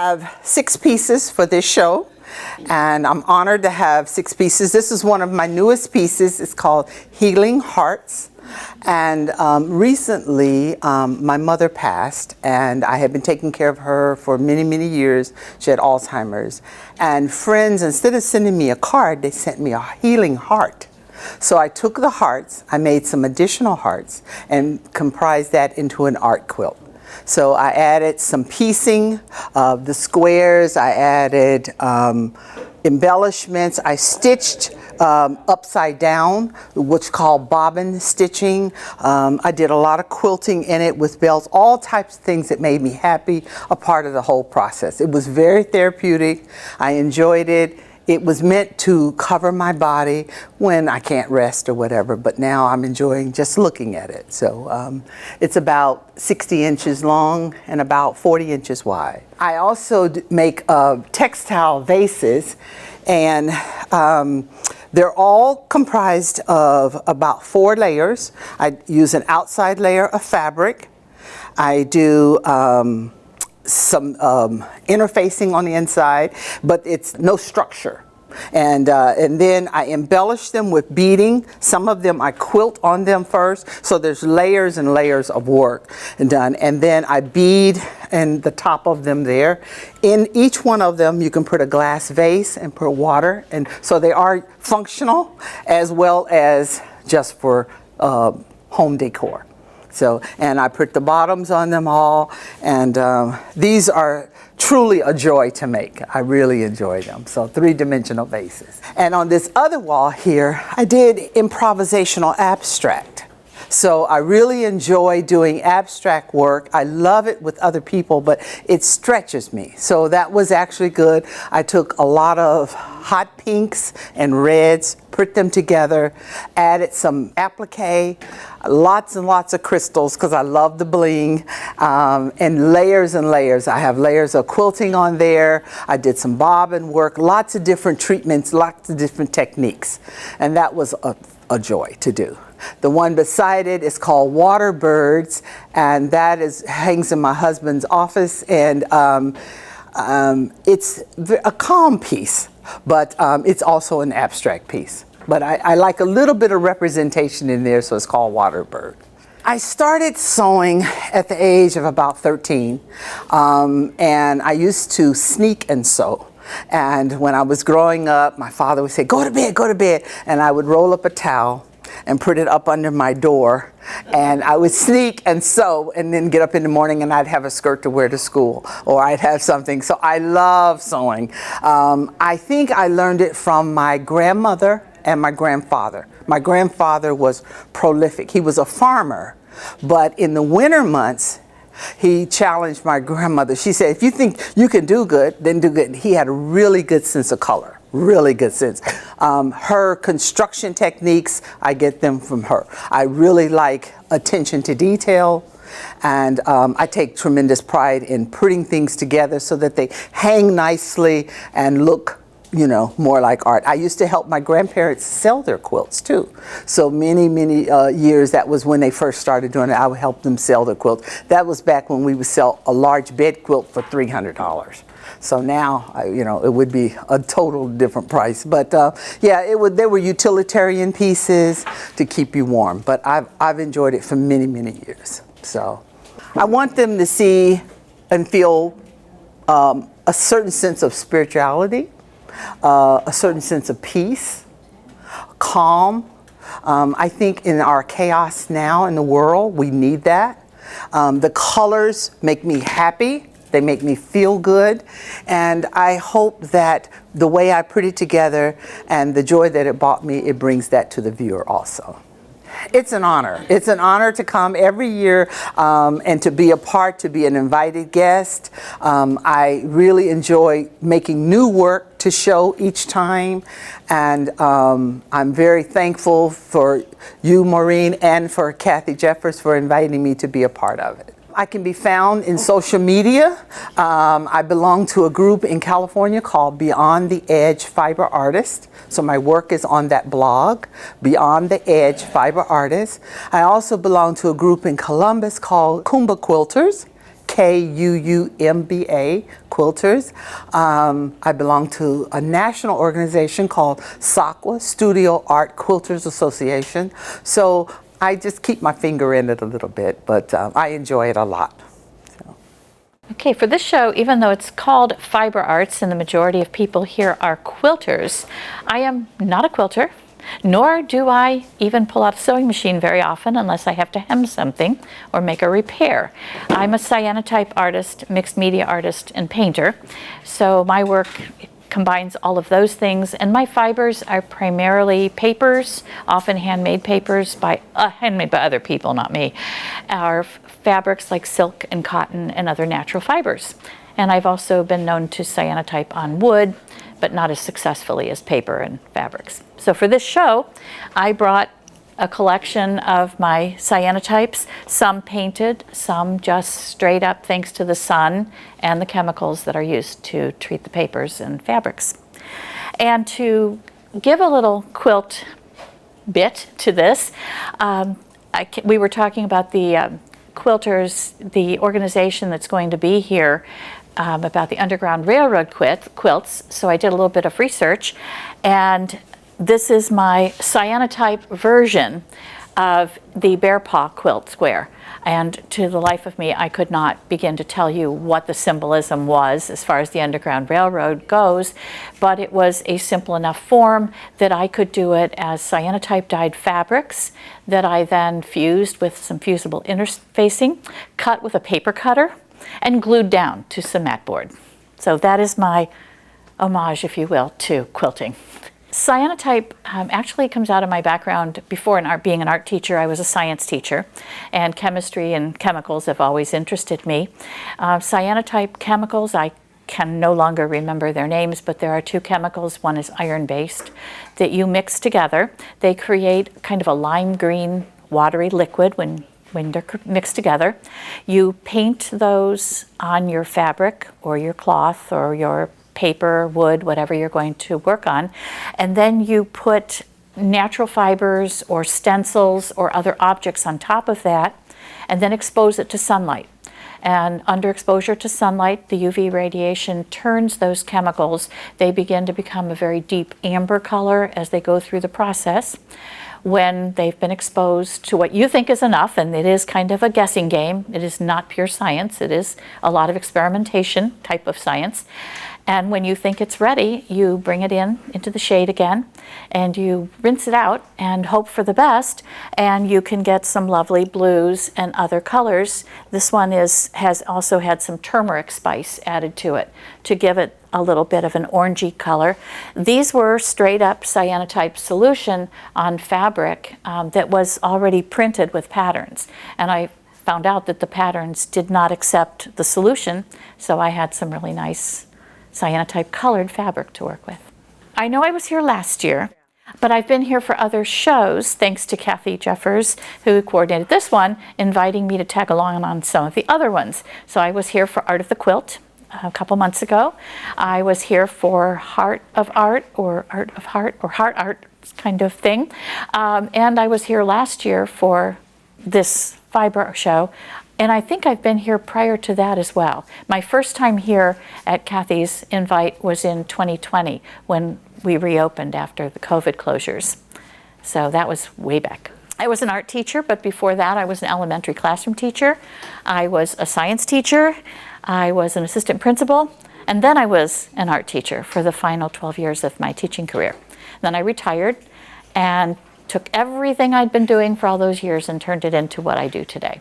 have 6 pieces for this show, and I'm honored to have 6 pieces. This is one of my newest pieces. It's called Healing Hearts. And recently, my mother passed, and I had been taking care of her for many, many years. She had Alzheimer's. And friends, instead of sending me a card, they sent me a healing heart. So I took the hearts, I made some additional hearts, and comprised that into an art quilt. So I added some piecing of the squares, I added embellishments, I stitched upside down, what's called bobbin stitching. I did a lot of quilting in it with bells, all types of things that made me happy, a part of the whole process. It was very therapeutic, I enjoyed it. It was meant to cover my body when I can't rest or whatever, but now I'm enjoying just looking at it. So it's about 60 inches long and about 40 inches wide. I also make textile vases, and they're all comprised of about 4 layers. I use an outside layer of fabric. I do some interfacing on the inside, but it's no structure. And then I embellish them with beading. Some of them I quilt on them first, so there's layers and layers of work done. And then I bead in the top of them there. In each one of them, you can put a glass vase and put water, and so they are functional as well as just for home decor. So, and I put the bottoms on them all, and these are truly a joy to make. I really enjoy them. So 3-dimensional vases. And on this other wall here, I did improvisational abstract. So I really enjoy doing abstract work. I love it with other people, but it stretches me. So that was actually good. I took a lot of hot pinks and reds, put them together, added some applique, lots and lots of crystals because I love the bling, and layers and layers. I have layers of quilting on there. I did some bobbin work, lots of different treatments, lots of different techniques. And that was a joy to do. The one beside it is called Water Birds, and that hangs in my husband's office, and it's a calm piece, but it's also an abstract piece. But I like a little bit of representation in there, so it's called Water Bird. I started sewing at the age of about 13, and I used to sneak and sew. And when I was growing up, my father would say, "Go to bed, go to bed," and I would roll up a towel and put it up under my door, and I would sneak and sew, and then get up in the morning and I'd have a skirt to wear to school, or I'd have something. So I love sewing. I think I learned it from my grandmother and my grandfather. My grandfather was prolific. He was a farmer, but in the winter months, he challenged my grandmother. She said, "If you think you can do good, then do good." He had a really good sense of color. Really good sense. Her construction techniques, I get them from her. I really like attention to detail, and I take tremendous pride in putting things together so that they hang nicely and look, you know, more like art. I used to help my grandparents sell their quilts too. So many years, that was when they first started doing it. I would help them sell their quilts. That was back when we would sell a large bed quilt for $300. So now, you know, it would be a total different price. But yeah, they were utilitarian pieces to keep you warm. But I've enjoyed it for many years. So I want them to see and feel a certain sense of spirituality, a certain sense of peace, calm. I think in our chaos now in the world, we need that. The colors make me happy. They make me feel good, and I hope that the way I put it together and the joy that it brought me, it brings that to the viewer also. It's an honor. It's an honor to come every year and to be a part, to be an invited guest. I really enjoy making new work to show each time, and I'm very thankful for you, Maureen, and for Cathy Jeffers for inviting me to be a part of it. I can be found in social media. I belong to a group in California called Beyond the Edge Fiber Artist. So my work is on that blog, Beyond the Edge Fiber Artist. I also belong to a group in Columbus called Kumba Quilters, KUUMBA Quilters. I belong to a national organization called SAQUA, Studio Art Quilters Association. So I just keep my finger in it a little bit, but I enjoy it a lot. Okay, for this show, even though it's called Fiber Arts and the majority of people here are quilters, I am not a quilter, nor do I even pull out a sewing machine very often unless I have to hem something or make a repair. I'm a cyanotype artist, mixed media artist, and painter, so my work combines all of those things, and my fibers are primarily papers, often handmade papers handmade by other people, not me, are fabrics like silk and cotton and other natural fibers. And I've also been known to cyanotype on wood, but not as successfully as paper and fabrics. So for this show, I brought a collection of my cyanotypes, some painted, some just straight up thanks to the sun and the chemicals that are used to treat the papers and fabrics. And to give a little quilt bit to this, we were talking about the quilters, the organization that's going to be here, about the Underground Railroad quilts. So I did a little bit of research, and this is my cyanotype version of the bear paw quilt square. And to the life of me, I could not begin to tell you what the symbolism was as far as the Underground Railroad goes, but it was a simple enough form that I could do it as cyanotype dyed fabrics that I then fused with some fusible interfacing, cut with a paper cutter, and glued down to some mat board. So that is my homage, if you will, to quilting. Cyanotype actually comes out of my background. Before being an art teacher, I was a science teacher, and chemistry and chemicals have always interested me. Cyanotype chemicals, I can no longer remember their names, but there are two chemicals. One is iron-based that you mix together. They create kind of a lime green watery liquid when they're mixed together. You paint those on your fabric or your cloth or your paper, wood, whatever you're going to work on, and then you put natural fibers or stencils or other objects on top of that, and then expose it to sunlight. And under exposure to sunlight, the UV radiation turns those chemicals. They begin to become a very deep amber color as they go through the process. When they've been exposed to what you think is enough, and it is kind of a guessing game, it is not pure science, it is a lot of experimentation type of science. And when you think it's ready, you bring it into the shade again, and you rinse it out and hope for the best, and you can get some lovely blues and other colors. This one has also had some turmeric spice added to it to give it a little bit of an orangey color. These were straight up cyanotype solution on fabric that was already printed with patterns. And I found out that the patterns did not accept the solution, so I had some really nice cyanotype colored fabric to work with. I know I was here last year, but I've been here for other shows thanks to Cathy Jeffers, who coordinated this one, inviting me to tag along on some of the other ones. So I was here for Art of the Quilt a couple months ago. I was here for Heart of Art or Art of Heart or Heart Art kind of thing. And I was here last year for this fiber show. And I think I've been here prior to that as well. My first time here at Cathy's invite was in 2020 when we reopened after the COVID closures. So that was way back. I was an art teacher, but before that I was an elementary classroom teacher. I was a science teacher. I was an assistant principal. And then I was an art teacher for the final 12 years of my teaching career. Then I retired and took everything I'd been doing for all those years and turned it into what I do today.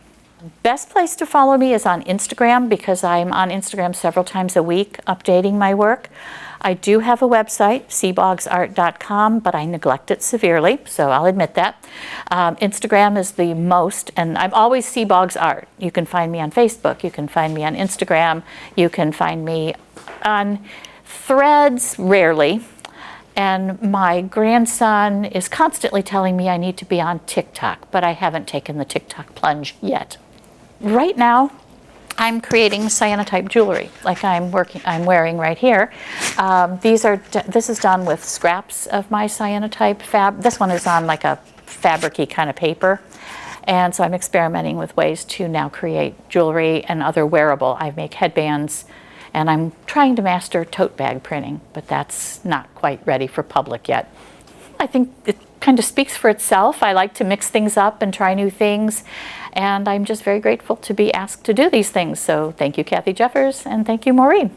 Best place to follow me is on Instagram, because I'm on Instagram several times a week updating my work. I do have a website, cboggsart.com, but I neglect it severely, so I'll admit that. Instagram is the most, and I'm always cboggsart. You can find me on Facebook, you can find me on Instagram, you can find me on Threads, rarely. And my grandson is constantly telling me I need to be on TikTok, but I haven't taken the TikTok plunge yet. Right now, I'm creating cyanotype jewelry, like I'm wearing right here. This is done with scraps of my cyanotype fab. This one is on like a fabric-y kind of paper. And so I'm experimenting with ways to now create jewelry and other wearable. I make headbands, and I'm trying to master tote bag printing, but that's not quite ready for public yet. I think it kind of speaks for itself. I like to mix things up and try new things, and I'm just very grateful to be asked to do these things. So thank you, Cathy Jeffers, and thank you, Maureen.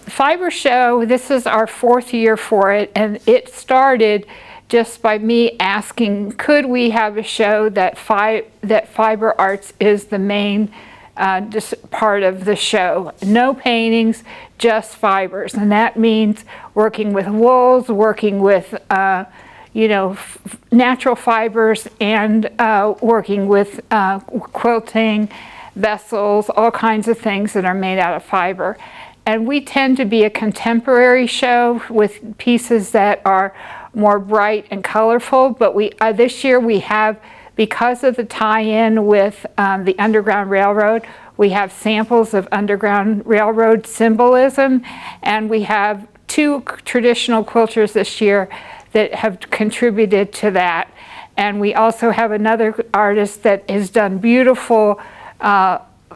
Fiber Show, this is our 4th year for it, and it started just by me asking, could we have a show that fiber arts is the main just part of the show. No paintings, just fibers. And that means working with wools, working with natural fibers, and working with quilting, vessels, all kinds of things that are made out of fiber. And we tend to be a contemporary show with pieces that are more bright and colorful, but this year we have, because of the tie-in with the Underground Railroad, we have samples of Underground Railroad symbolism, and we have 2 traditional quilters this year that have contributed to that. And we also have another artist that has done beautiful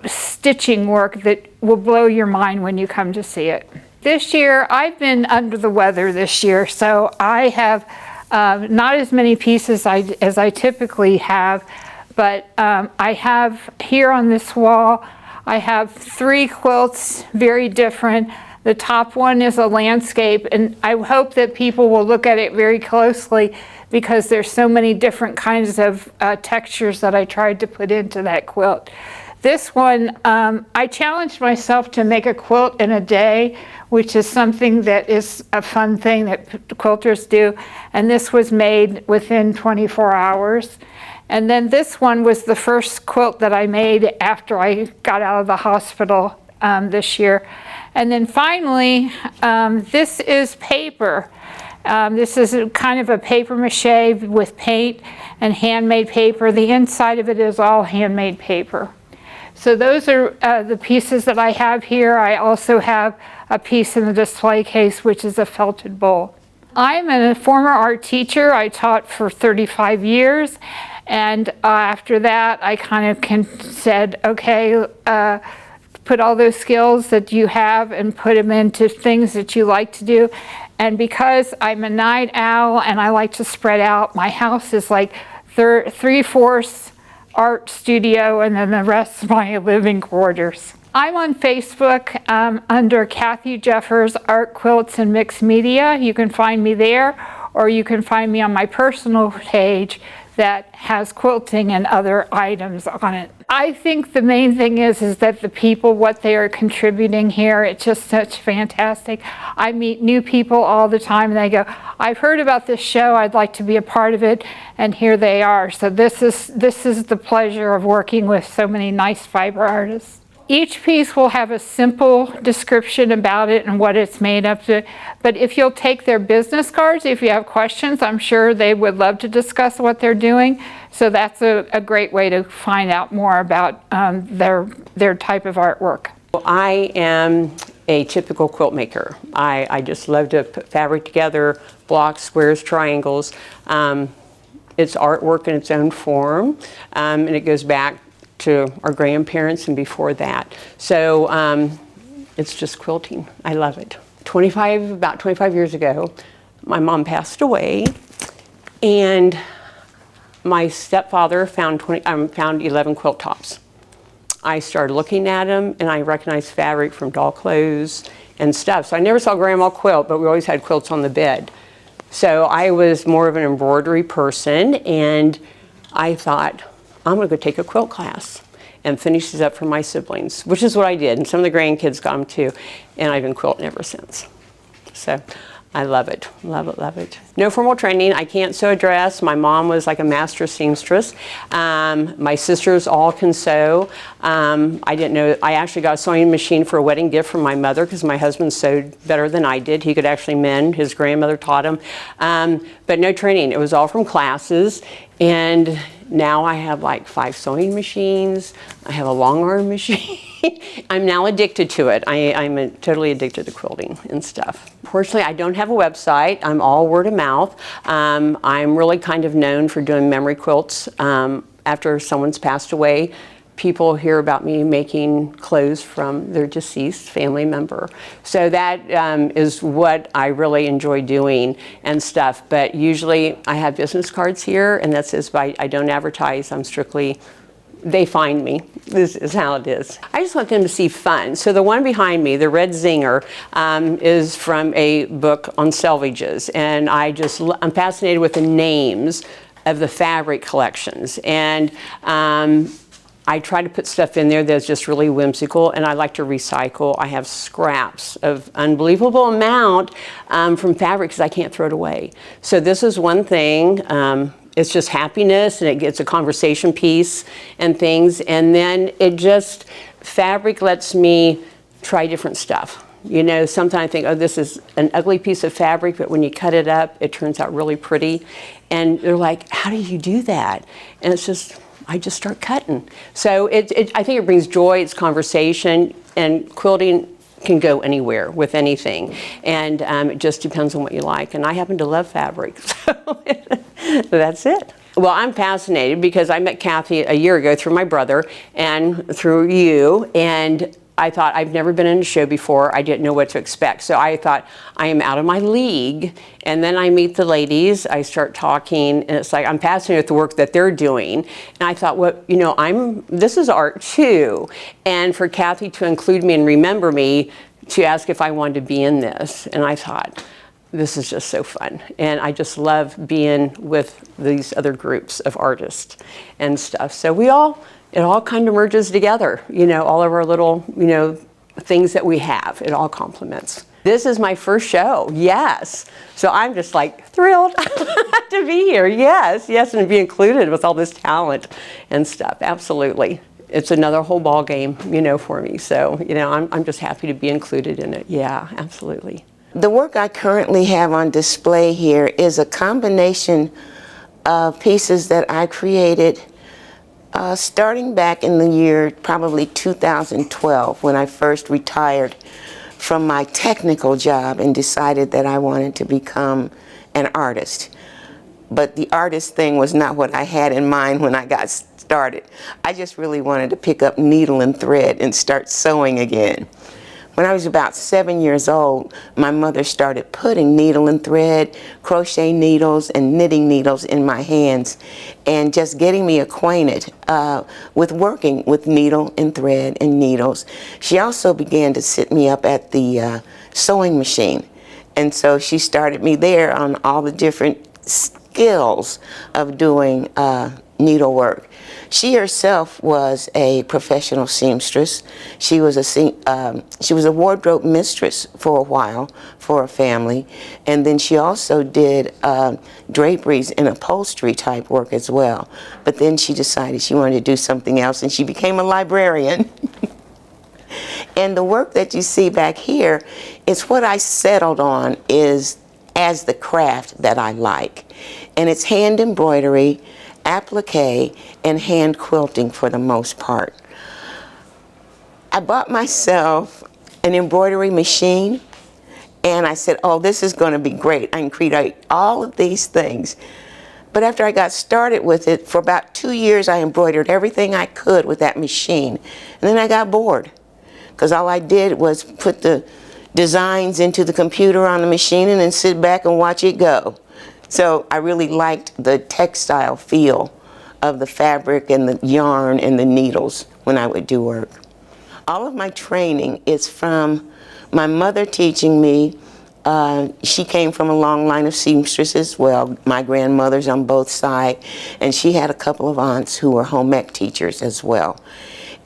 stitching work that will blow your mind when you come to see it. This year, I've been under the weather this year, so I have not as many pieces as I typically have, but I have here on this wall, I have 3 quilts, very different. The top one is a landscape, and I hope that people will look at it very closely because there's so many different kinds of textures that I tried to put into that quilt. This one, I challenged myself to make a quilt in a day, which is something that is a fun thing that quilters do. And this was made within 24 hours. And then this one was the first quilt that I made after I got out of the hospital this year. And then finally, this is paper. This is kind of a paper mache with paint and handmade paper. The inside of it is all handmade paper. So those are the pieces that I have here. I also have a piece in the display case, which is a felted bowl. I'm a former art teacher. I taught for 35 years. And after that, I kind of said, okay, put all those skills that you have and put them into things that you like to do. And because I'm a night owl and I like to spread out, my house is like 3/4 art studio, and then the rest of my living quarters. I'm on Facebook under Cathy Jeffers Art Quilts and Mixed Media. You can find me there, or you can find me on my personal page that has quilting and other items on it. I think the main thing is that the people, what they are contributing here, it's just such fantastic. I meet new people all the time and they go, I've heard about this show, I'd like to be a part of it, and here they are. So this is the pleasure of working with so many nice fiber artists. Each piece will have a simple description about it and what it's made up to. But if you'll take their business cards, if you have questions, I'm sure they would love to discuss what they're doing. So that's a great way to find out more about their type of artwork. I am a typical quilt maker. I just love to put fabric together, blocks, squares, triangles. It's artwork in its own form, and it goes back to our grandparents and before that. So it's just quilting. I love it. About 25 years ago, my mom passed away, and my stepfather found 11 quilt tops. I started looking at them, and I recognized fabric from doll clothes and stuff. So I never saw Grandma quilt, but we always had quilts on the bed. So I was more of an embroidery person, and I thought, I'm gonna go take a quilt class and finish these up for my siblings, which is what I did. And some of the grandkids got them too. And I've been quilting ever since. So I love it, love it, love it. No formal training. I can't sew a dress. My mom was like a master seamstress. My sisters all can sew. I didn't know, I actually got a sewing machine for a wedding gift from my mother because my husband sewed better than I did. He could actually mend. His grandmother taught him. But no training. It was all from classes. And now I have like 5 sewing machines. I have a long arm machine. I'm now addicted to it. I'm totally addicted to quilting and stuff. Fortunately, I don't have a website. I'm all word of mouth. I'm really kind of known for doing memory quilts. after someone's passed away, people hear about me making clothes from their deceased family member. So that is what I really enjoy doing and stuff. But usually I have business cards here, and that says I don't advertise. I'm strictly, they find me. This is how it is. I just want them to see fun. So the one behind me, the red zinger, is from a book on selvages. And I'm fascinated with the names of the fabric collections. And I try to put stuff in there that's just really whimsical, and I like to recycle. I have scraps of unbelievable amount from fabric because I can't throw it away. So this is one thing. It's just happiness, and it's a conversation piece and things. And then fabric lets me try different stuff. You know, sometimes I think, oh, this is an ugly piece of fabric, but when you cut it up, it turns out really pretty. And they're like, how do you do that? And it's just, I just start cutting. So I think it brings joy, it's conversation, and quilting can go anywhere with anything. And it just depends on what you like. And I happen to love fabric, so that's it. Well, I'm fascinated because I met Cathy a year ago through my brother and through you. And I thought, I've never been in a show before. I didn't know what to expect. So I thought, I am out of my league. And then I meet the ladies, I start talking, and it's like, I'm fascinated with the work that they're doing. And I thought, well, you know, this is art too. And for Cathy to include me and remember me to ask if I wanted to be in this. And I thought, this is just so fun. And I just love being with these other groups of artists and stuff. So it all kind of merges together, you know, all of our little, you know, things that we have. It all complements. This is my first show, yes. So I'm just like thrilled to be here, yes, and to be included with all this talent and stuff, absolutely. It's another whole ball game, you know, for me. So, you know, I'm just happy to be included in it, yeah, absolutely. The work I currently have on display here is a combination of pieces that I created starting back in the year probably 2012, when I first retired from my technical job and decided that I wanted to become an artist. But the artist thing was not what I had in mind when I got started. I just really wanted to pick up needle and thread and start sewing again. When I was about 7 years old, my mother started putting needle and thread, crochet needles, and knitting needles in my hands, and just getting me acquainted with working with needle and thread and needles. She also began to sit me up at the sewing machine, and so she started me there on all the different skills of doing needlework. She herself was a professional seamstress. She was a wardrobe mistress for a while for a family, and then she also did draperies and upholstery type work as well. But then she decided she wanted to do something else, and she became a librarian. And the work that you see back here is what I settled on as the craft that I like, and it's hand embroidery, applique, and hand quilting for the most part. I bought myself an embroidery machine, and I said, oh, this is going to be great. I can create all of these things. But after I got started with it, for about 2 years I embroidered everything I could with that machine. And then I got bored, because all I did was put the designs into the computer on the machine and then sit back and watch it go. So I really liked the textile feel of the fabric and the yarn and the needles when I would do work. All of my training is from my mother teaching me. She came from a long line of seamstresses, well, my grandmothers on both sides, and she had a couple of aunts who were home ec teachers as well.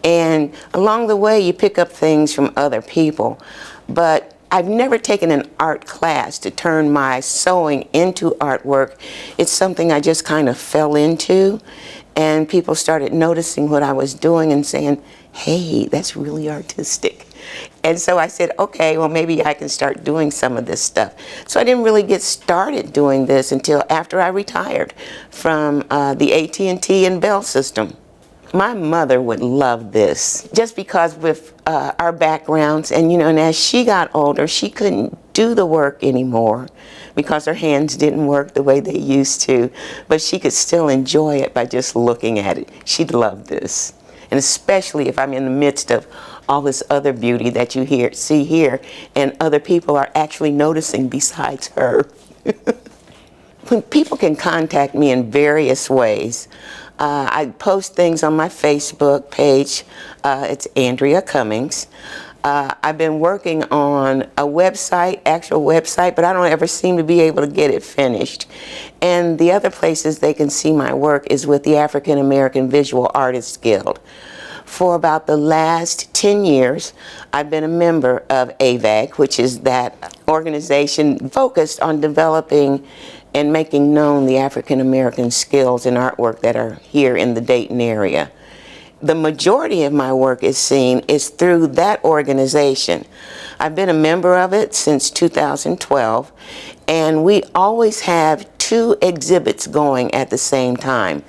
And along the way you pick up things from other people, but I've never taken an art class to turn my sewing into artwork. It's something I just kind of fell into, and people started noticing what I was doing and saying, hey, that's really artistic. And so I said, okay, well, maybe I can start doing some of this stuff. So I didn't really get started doing this until after I retired from the AT&T and Bell system. My mother would love this, just because with our backgrounds, and and as she got older, she couldn't do the work anymore because her hands didn't work the way they used to, but she could still enjoy it by just looking at it. She'd love this, and especially if I'm in the midst of all this other beauty that you see here, and other people are actually noticing besides her. When people can contact me in various ways, I post things on my Facebook page. It's Andrea Cummings. I've been working on a website, actual website, but I don't ever seem to be able to get it finished. And the other places they can see my work is with the African American Visual Artists Guild. For about the last 10 years, I've been a member of AVAG, which is that organization focused on developing and making known the African American skills and artwork that are here in the Dayton area. The majority of my work is seen is through that organization. I've been a member of it since 2012, and we always have 2 exhibits going at the same time.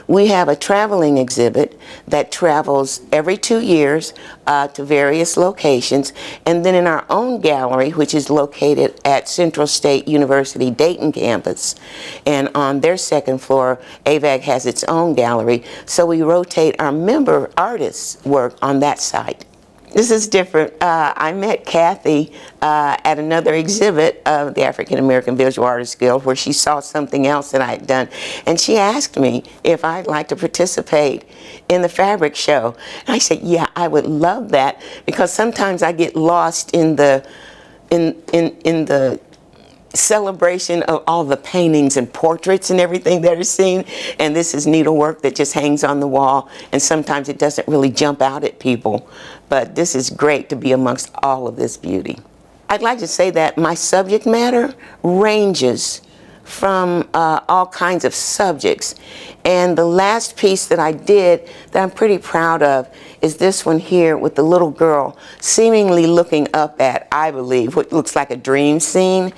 We have a traveling exhibit that travels every 2 years to various locations, and then in our own gallery, which is located at Central State University Dayton campus, and on their second floor, AVAG has its own gallery, so we rotate our member artists' work on that site. This is different. I met Cathy at another exhibit of the African American Visual Artists Guild, where she saw something else that I had done, and she asked me if I'd like to participate in the fabric show. And I said, yeah, I would love that, because sometimes I get lost in the celebration of all the paintings and portraits and everything that are seen, and this is needlework that just hangs on the wall, and sometimes it doesn't really jump out at people, but this is great to be amongst all of this beauty. I'd like to say that my subject matter ranges from all kinds of subjects, and the last piece that I did that I'm pretty proud of is this one here with the little girl seemingly looking up at, I believe, what looks like a dream scene,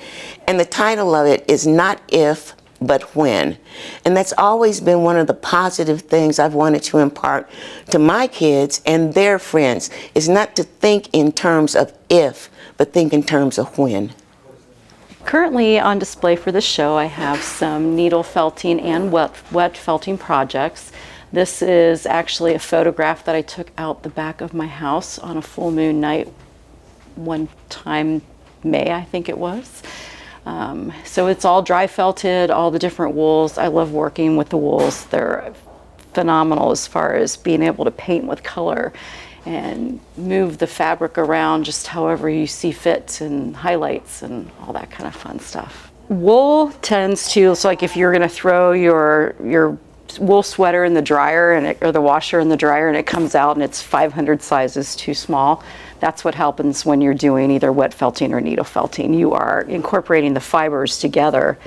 and the title of it is Not If, But When. And that's always been one of the positive things I've wanted to impart to my kids and their friends, is not to think in terms of if, but think in terms of when. Currently on display for this show, I have some needle felting and wet felting projects. This is actually a photograph that I took out the back of my house on a full moon night one time, May, I think it was. So it's all dry felted, all the different wools. I love working with the wools. They're phenomenal as far as being able to paint with color and move the fabric around just however you see fit, and highlights and all that kind of fun stuff. Wool tends to, so like if you're gonna throw your wool sweater in the dryer or the washer in the dryer, and it comes out and it's 500 sizes too small, that's what happens when you're doing either wet felting or needle felting. You are incorporating the fibers together,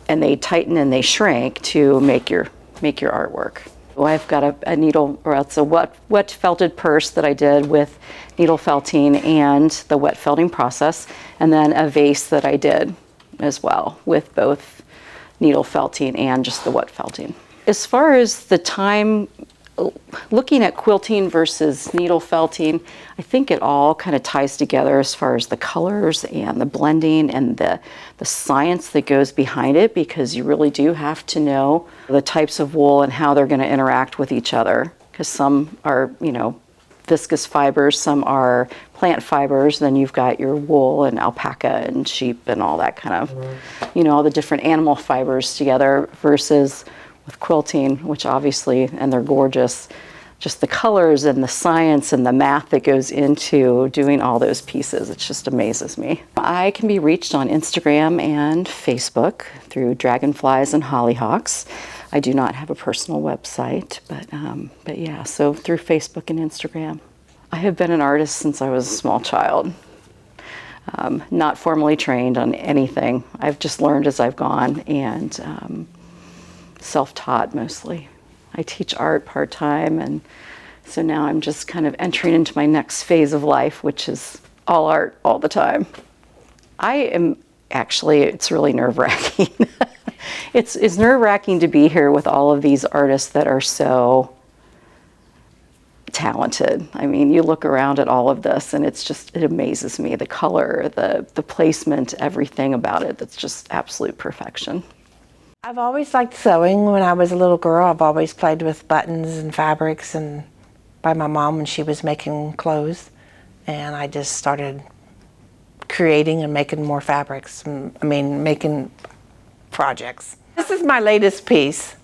and they tighten and they shrink to make your artwork. Well, I've got a needle, or it's a wet felted purse that I did with needle felting and the wet felting process, and then a vase that I did as well with both needle felting and just the wet felting. As far as the time, looking at quilting versus needle felting, I think it all kind of ties together as far as the colors and the blending and the science that goes behind it, because you really do have to know the types of wool and how they're going to interact with each other, because some are, viscous fibers, some are plant fibers, then you've got your wool and alpaca and sheep and all that kind of, all the different animal fibers together, versus with quilting, which obviously, and they're gorgeous, just the colors and the science and the math that goes into doing all those pieces, it just amazes me. I can be reached on Instagram and Facebook through Dragonflies and Hollyhocks. I do not have a personal website, but yeah, so through Facebook and Instagram. I have been an artist since I was a small child. Not formally trained on anything. I've just learned as I've gone, and self-taught mostly. I teach art part-time, and so now I'm just kind of entering into my next phase of life, which is all art all the time. It's really nerve-wracking. It's nerve-wracking to be here with all of these artists that are so talented. I mean, you look around at all of this and it amazes me. The color, the placement, everything about it, that's just absolute perfection. I've always liked sewing. When I was a little girl, I've always played with buttons and fabrics, and by my mom when she was making clothes. And I just started creating and making more fabrics. Making projects. This is my latest piece.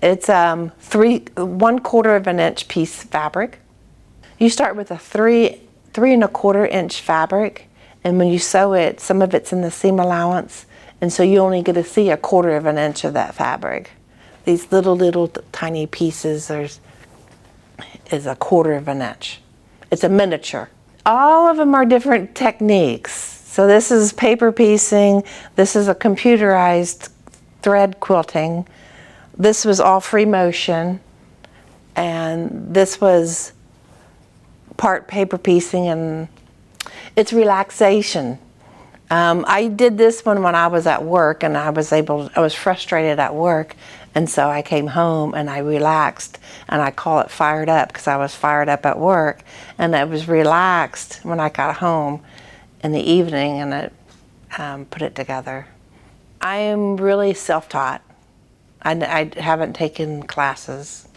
It's 1/4 of an inch piece fabric. You start with a 3 3¼ inch fabric, and when you sew it, some of it's in the seam allowance, and so you only get to see 1/4 of an inch of that fabric. These little tiny pieces is 1/4 of an inch. It's a miniature. All of them are different techniques. So this is paper piecing, this is a computerized thread quilting, this was all free motion, and this was part paper piecing, and it's relaxation. I did this one when I was at work, and I was frustrated at work, and so I came home and I relaxed, and I call it fired up because I was fired up at work, and I was relaxed when I got home in the evening, and I put it together. I am really self-taught. I haven't taken classes.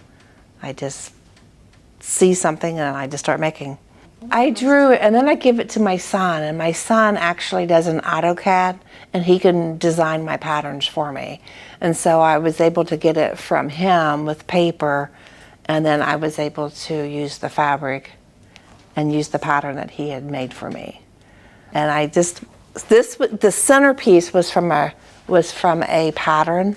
I just see something and I just start making. I drew it and then I give it to my son, and my son actually does an AutoCAD, and he can design my patterns for me. And so I was able to get it from him with paper, and then I was able to use the fabric and use the pattern that he had made for me. And the centerpiece was from a pattern,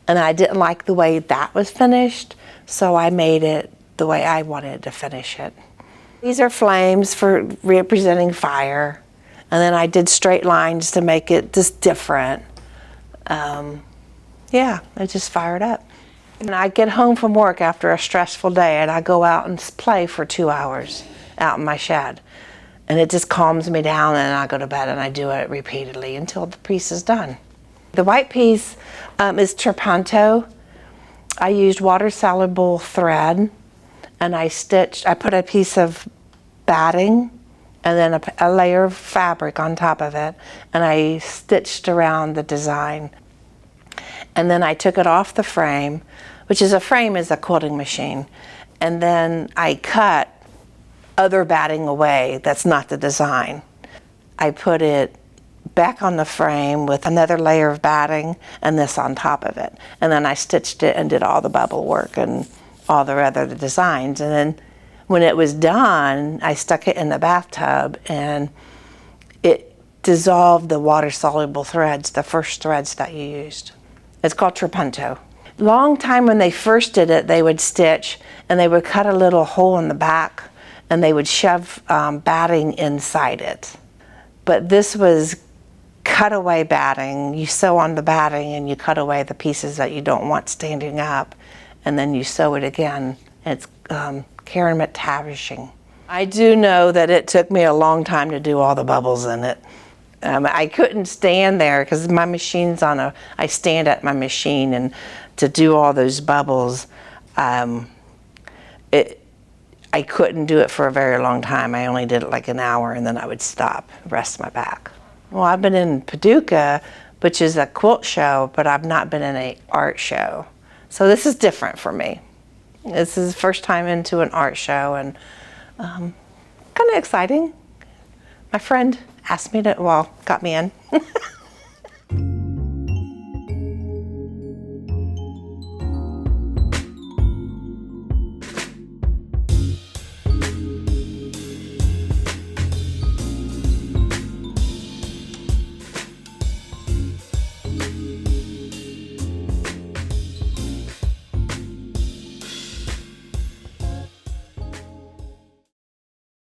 and I didn't like the way that was finished, so I made it the way I wanted to finish it. These are flames for representing fire, and then I did straight lines to make it just different. Yeah, I just fired up. And I get home from work after a stressful day, and I go out and play for 2 hours out in my shed. And it just calms me down, and I go to bed and I do it repeatedly until the piece is done. The white piece is Trapunto. I used water-soluble thread, and I put a piece of batting and then a layer of fabric on top of it, and I stitched around the design. And then I took it off the frame, which is a quilting machine, and then I cut other batting away that's not the design. I put it back on the frame with another layer of batting and this on top of it. And then I stitched it and did all the bubble work and all the other designs. And then when it was done, I stuck it in the bathtub, and it dissolved the water-soluble threads, the first threads that you used. It's called Trapunto. Long time when they first did it, they would stitch and they would cut a little hole in the back, and they would shove batting inside it. But this was cutaway batting. You sew on the batting and you cut away the pieces that you don't want standing up, and then you sew it again. It's Karen McTavishing. I do know that it took me a long time to do all the bubbles in it. I couldn't stand there because my machine's I stand at my machine, and to do all those bubbles, I couldn't do it for a very long time. I only did it like an hour, and then I would stop, rest my back. Well, I've been in Paducah, which is a quilt show, but I've not been in an art show. So this is different for me. This is the first time into an art show, and kind of exciting. My friend asked me got me in.